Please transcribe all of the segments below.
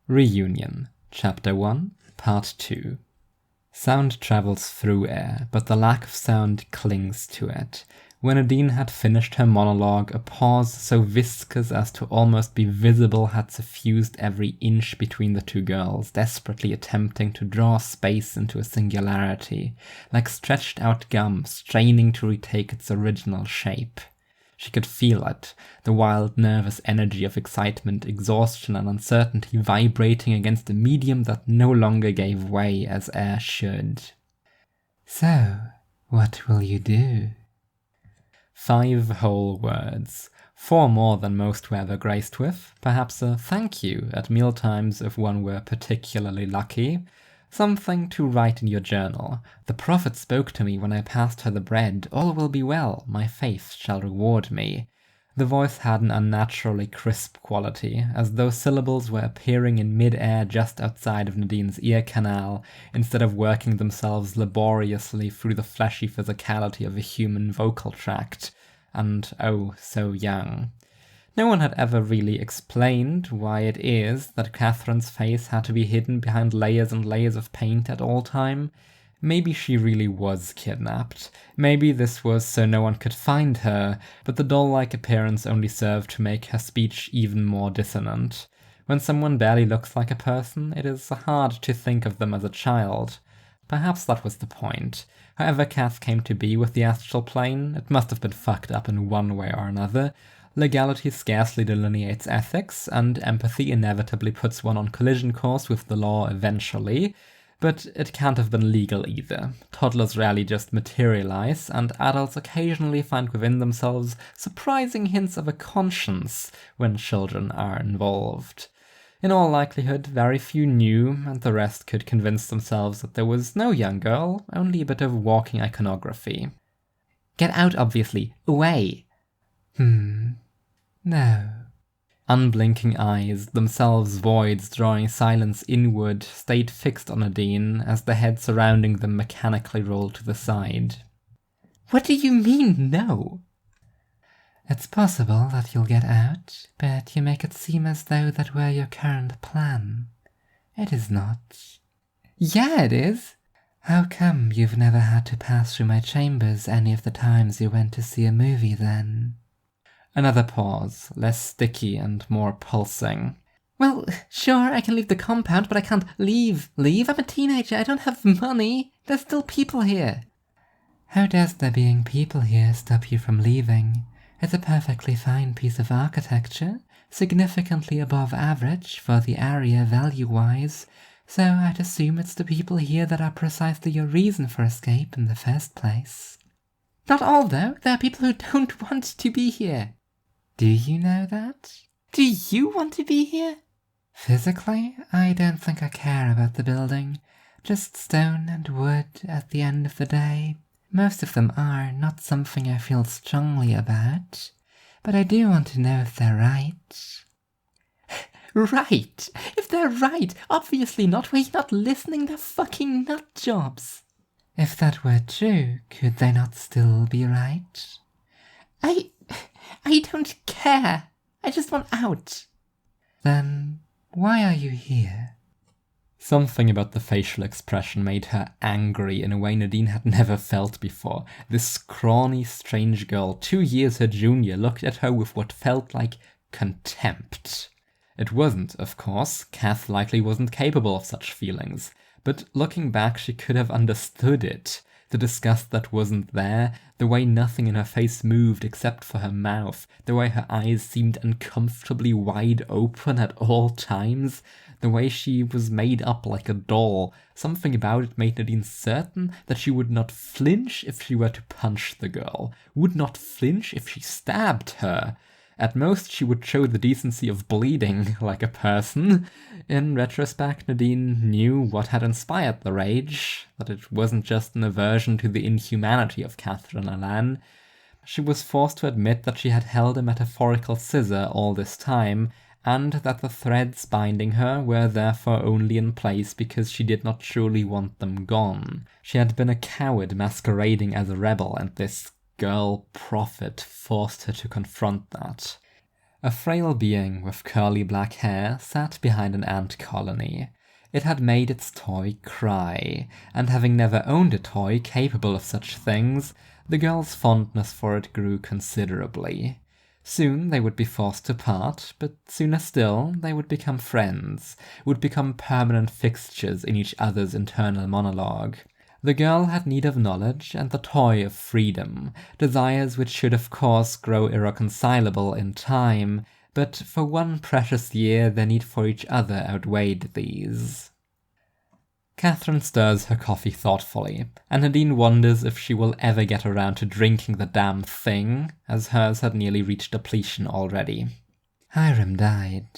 Reunion, Chapter 1, Part 2. Sound travels through air, but the lack of sound clings to it. When Nadine had finished her monologue, a pause so viscous as to almost be visible had suffused every inch between the two girls, desperately attempting to draw space into a singularity, like stretched out gum straining to retake its original shape. She could feel it, the wild nervous energy of excitement, exhaustion, and uncertainty vibrating against a medium that no longer gave way as air should. "So, what will you do?" 5 whole words. 4 more than most were ever graced with, perhaps a thank you at mealtimes if one were particularly lucky. Something to write in your journal. "The prophet spoke to me when I passed her the bread. All will be well. My faith shall reward me." The voice had an unnaturally crisp quality, as though syllables were appearing in mid-air just outside of Nadine's ear canal, instead of working themselves laboriously through the fleshy physicality of a human vocal tract. And oh, so young. No one had ever really explained why it is that Catherine's face had to be hidden behind layers and layers of paint at all time. Maybe she really was kidnapped. Maybe this was so no one could find her, but the doll-like appearance only served to make her speech even more dissonant. When someone barely looks like a person, it is hard to think of them as a child. Perhaps that was the point. However Cath came to be with the astral plane, it must have been fucked up in one way or another. Legality scarcely delineates ethics, and empathy inevitably puts one on collision course with the law eventually. But it can't have been legal either. Toddlers rarely just materialize, and adults occasionally find within themselves surprising hints of a conscience when children are involved. In all likelihood, very few knew, and the rest could convince themselves that there was no young girl, only a bit of walking iconography. "Get out, obviously. Away!" No. Unblinking eyes, themselves voids drawing silence inward, stayed fixed on Nadine as the head surrounding them mechanically rolled to the side. "What do you mean, no?" "It's possible that you'll get out, but you make it seem as though that were your current plan. It is not." "Yeah, it is." "How come you've never had to pass through my chambers any of the times you went to see a movie, then?" Another pause, less sticky and more pulsing. "Well, sure, I can leave the compound, but I can't leave. I'm a teenager, I don't have money. There's still people here." "How does there being people here stop you from leaving? It's a perfectly fine piece of architecture, significantly above average for the area value-wise, so I'd assume it's the people here that are precisely your reason for escape in the first place." "Not all, though. There are people who don't want to be here." "Do you know that?" "Do you want to be here?" "Physically, I don't think I care about the building. Just stone and wood at the end of the day. Most of them are not something I feel strongly about. But I do want to know if they're right." "Right? If they're right, obviously not. Were you not listening? They're fucking nut jobs." "If that were true, could they not still be right?" I don't care. I just want out." "Then why are you here?" Something about the facial expression made her angry in a way Nadine had never felt before. This scrawny, strange girl, 2 years her junior, looked at her with what felt like contempt. It wasn't, of course. Cath likely wasn't capable of such feelings. But looking back, she could have understood it. The disgust that wasn't there, the way nothing in her face moved except for her mouth, the way her eyes seemed uncomfortably wide open at all times, the way she was made up like a doll. Something about it made Nadine certain that she would not flinch if she were to punch the girl, would not flinch if she stabbed her. At most, she would show the decency of bleeding like a person. In retrospect, Nadine knew what had inspired the rage, that it wasn't just an aversion to the inhumanity of Catherine Alan. She was forced to admit that she had held a metaphorical scissor all this time, and that the threads binding her were therefore only in place because she did not truly want them gone. She had been a coward masquerading as a rebel, and this girl prophet forced her to confront that. A frail being with curly black hair sat behind an ant colony. It had made its toy cry, and having never owned a toy capable of such things, the girl's fondness for it grew considerably. Soon they would be forced to part, but sooner still they would become friends, would become permanent fixtures in each other's internal monologue. The girl had need of knowledge and the toy of freedom, desires which should of course grow irreconcilable in time, but for one precious year their need for each other outweighed these. Catherine stirs her coffee thoughtfully, and Nadine wonders if she will ever get around to drinking the damn thing, as hers had nearly reached depletion already. Hiram died.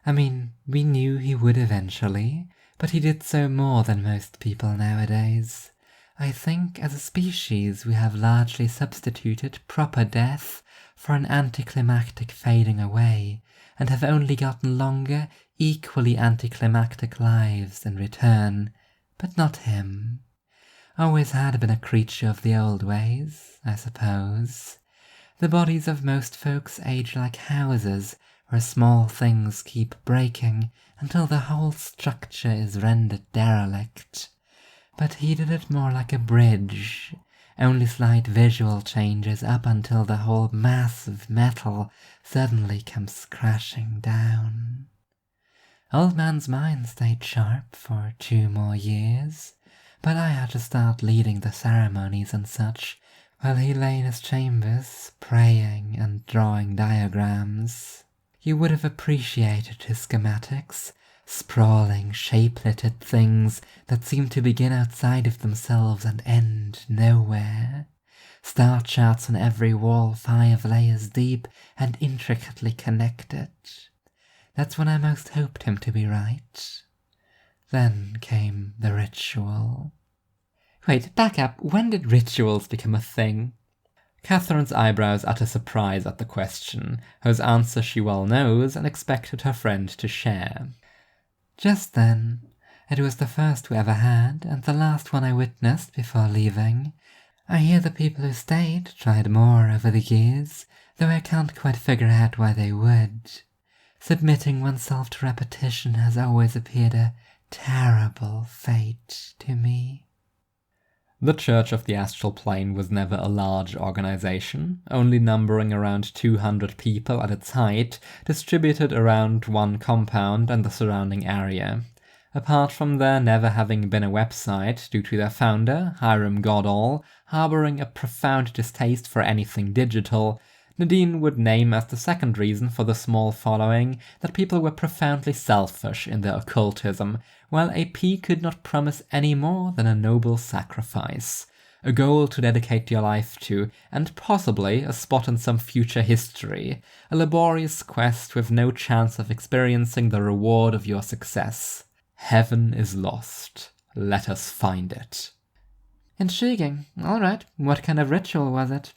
We knew he would eventually, but he did so more than most people nowadays. I think as a species we have largely substituted proper death for an anticlimactic fading away, and have only gotten longer, equally anticlimactic lives in return. But not him. Always had been a creature of the old ways, I suppose. The bodies of most folks age like houses, where small things keep breaking until the whole structure is rendered derelict. But he did it more like a bridge, only slight visual changes up until the whole mass of metal suddenly comes crashing down. Old man's mind stayed sharp for 2 more years, but I had to start leading the ceremonies and such, while he lay in his chambers, praying and drawing diagrams. You would have appreciated his schematics, sprawling, shape-littered things that seem to begin outside of themselves and end nowhere. Star charts on every wall 5 layers deep and intricately connected. That's when I most hoped him to be right. Then came the ritual. Wait, back up. When did rituals become a thing? Catherine's eyebrows utter surprise at the question, whose answer she well knows and expected her friend to share. Just then. It was the first we ever had, and the last one I witnessed before leaving. I hear the people who stayed tried more over the years, though I can't quite figure out why they would. Submitting oneself to repetition has always appeared a terrible fate to me. The Church of the Astral Plane was never a large organization, only numbering around 200 people at its height, distributed around one compound and the surrounding area. Apart from there never having been a website due to their founder, Hiram Goddall, harboring a profound distaste for anything digital, Nadine would name as the second reason for the small following that people were profoundly selfish in their occultism, while AP could not promise any more than a noble sacrifice, a goal to dedicate your life to, and possibly a spot in some future history, a laborious quest with no chance of experiencing the reward of your success. Heaven is lost. Let us find it. Intriguing. All right, what kind of ritual was it?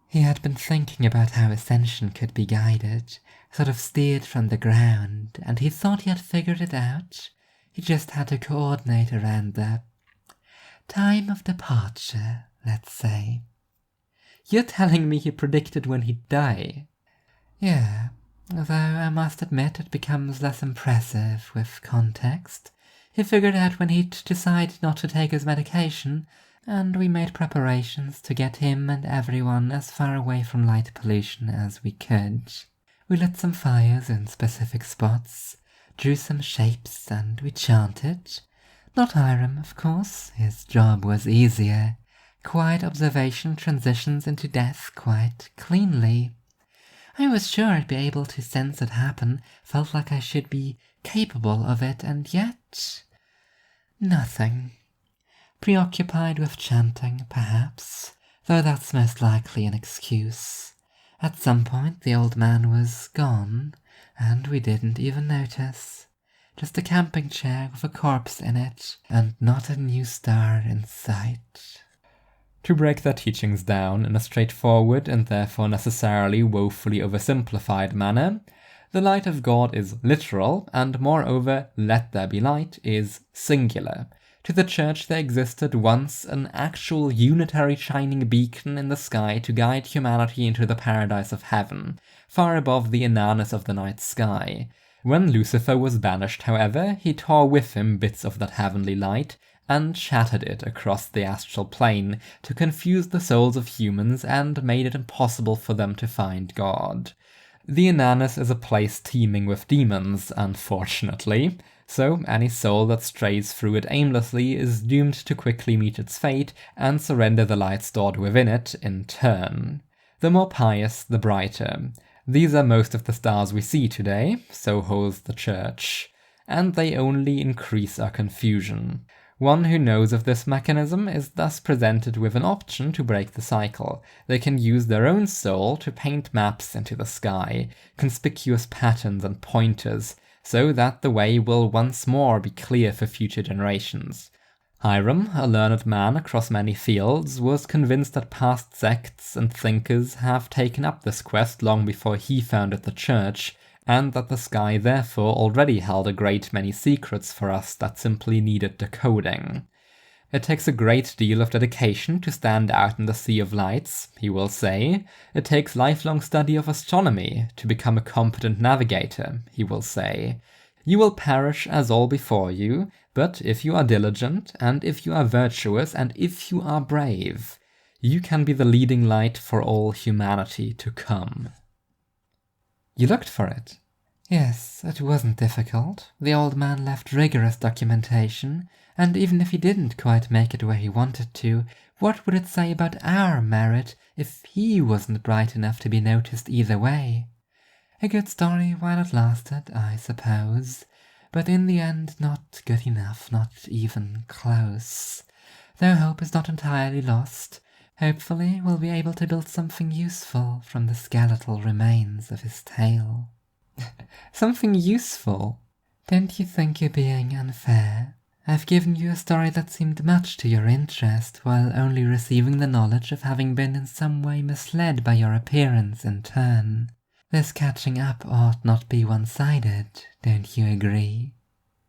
He had been thinking about how ascension could be guided, sort of steered from the ground, and he thought he had figured it out. He just had to coordinate around the time of departure, let's say. You're telling me he predicted when he'd die? Yeah, although I must admit it becomes less impressive with context. He figured out when he'd decide not to take his medication, and we made preparations to get him and everyone as far away from light pollution as we could. We lit some fires in specific spots, drew some shapes, and we chanted. Not Hiram, of course, his job was easier. Quiet observation transitions into death quite cleanly. I was sure I'd be able to sense it happen, felt like I should be capable of it, and yet nothing. Preoccupied with chanting, perhaps, though that's most likely an excuse. At some point the old man was gone, and we didn't even notice. Just a camping chair with a corpse in it, and not a new star in sight. To break their teachings down in a straightforward and therefore necessarily woefully oversimplified manner, the light of God is literal, and moreover, let there be light is singular. To the Church there existed once an actual unitary shining beacon in the sky to guide humanity into the paradise of heaven, far above the inaneness of the night sky. When Lucifer was banished, however, he tore with him bits of that heavenly light, and shattered it across the astral plane to confuse the souls of humans and made it impossible for them to find God. The inaneness is a place teeming with demons, unfortunately, so any soul that strays through it aimlessly is doomed to quickly meet its fate and surrender the light stored within it in turn. The more pious, the brighter. These are most of the stars we see today, so holds the Church, and they only increase our confusion. One who knows of this mechanism is thus presented with an option to break the cycle. They can use their own soul to paint maps into the sky, conspicuous patterns and pointers, so that the way will once more be clear for future generations. Hiram, a learned man across many fields, was convinced that past sects and thinkers have taken up this quest long before he founded the Church, and that the sky therefore already held a great many secrets for us that simply needed decoding. It takes a great deal of dedication to stand out in the sea of lights, he will say. It takes lifelong study of astronomy to become a competent navigator, he will say. You will perish as all before you, but if you are diligent, and if you are virtuous, and if you are brave, you can be the leading light for all humanity to come. You looked for it? Yes, it wasn't difficult. The old man left rigorous documentation, and even if he didn't quite make it where he wanted to, what would it say about our merit if he wasn't bright enough to be noticed either way? A good story while it lasted, I suppose, but in the end not good enough, not even close. Though hope is not entirely lost, hopefully we'll be able to build something useful from the skeletal remains of his tale. Something useful? Don't you think you're being unfair? I've given you a story that seemed much to your interest, while only receiving the knowledge of having been in some way misled by your appearance in turn. This catching up ought not be one-sided, don't you agree?